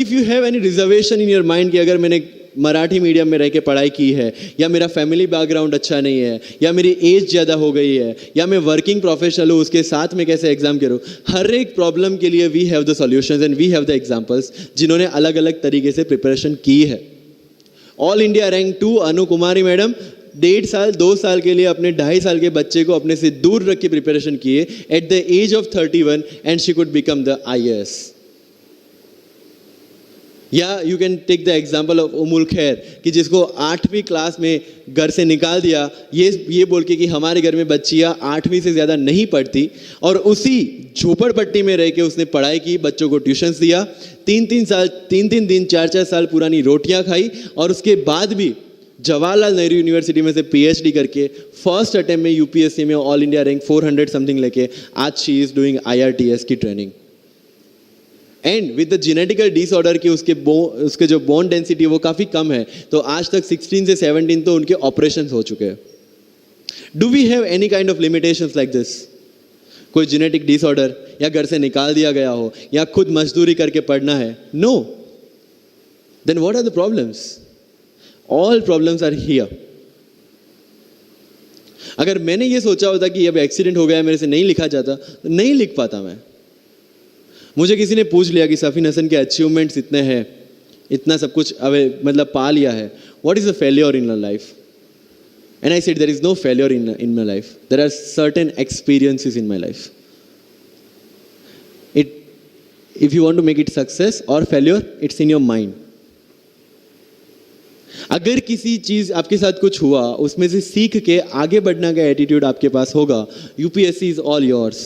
If you have any reservation in your mind कि अगर मैंने मराठी मीडियम में रह के पढ़ाई की है, या मेरा फैमिली बैकग्राउंड अच्छा नहीं है, या मेरी एज ज़्यादा हो गई है, या मैं वर्किंग प्रोफेशनल हूँ, उसके साथ में कैसे एग्जाम करूँ, हर एक प्रॉब्लम के लिए we have the solutions and we have the examples जिन्होंने अलग अलग तरीके से प्रिपरेशन की है। All India rank 2 Anu Kumari madam 1.5 साल 2 साल के लिए अपने 2.5 साल के बच्चे को अपने से दूर रख के प्रिपरेशन किए at the age of 31 and she could become the IAS। या you can take the example of Ummul Kher कि जिसको 8वीं क्लास में घर से निकाल दिया ये बोल के कि हमारे घर में बच्चियाँ 8वीं से ज़्यादा नहीं पढ़ती, और उसी झोपड़पट्टी में रह के उसने पढ़ाई की, बच्चों को ट्यूशन्स दिया, 3 दिन 4 साल पुरानी रोटियां खाई, और उसके बाद भी जवाहरलाल नेहरू यूनिवर्सिटी में से PhD करके फर्स्ट अटेम्प्ट में UPSC में ऑल इंडिया रैंक 400 समथिंग लेके आज शी इज़ डूइंग IRTS की training. And with the genetical disorder की उसके जो बोन डेंसिटी वो काफ़ी कम है, तो आज तक 16 से 17 तो उनके ऑपरेशंस हो चुके हैं। Do we have any kind of limitations like this? कोई जेनेटिक डिसऑर्डर, या घर से निकाल दिया गया हो, या खुद मजदूरी करके पढ़ना है? No. Then what are the problems? All problems are here. अगर मैंने ये सोचा होता कि अब एक्सीडेंट हो गया है, मेरे से नहीं लिखा जाता, तो नहीं लिख पाता मैं। मुझे किसी ने पूछ लिया कि सफीन हसन के अचीवमेंट्स इतने हैं, इतना सब कुछ मतलब पा लिया है, what is the failure in your life? And I said there is no failure in my life, there are certain experiences in my life. If you want to make it success और failure, it's in your mind. अगर किसी चीज आपके साथ कुछ हुआ, उसमें से सीख के आगे बढ़ने का एटीट्यूड आपके पास होगा, UPSC इज ऑल योर्स।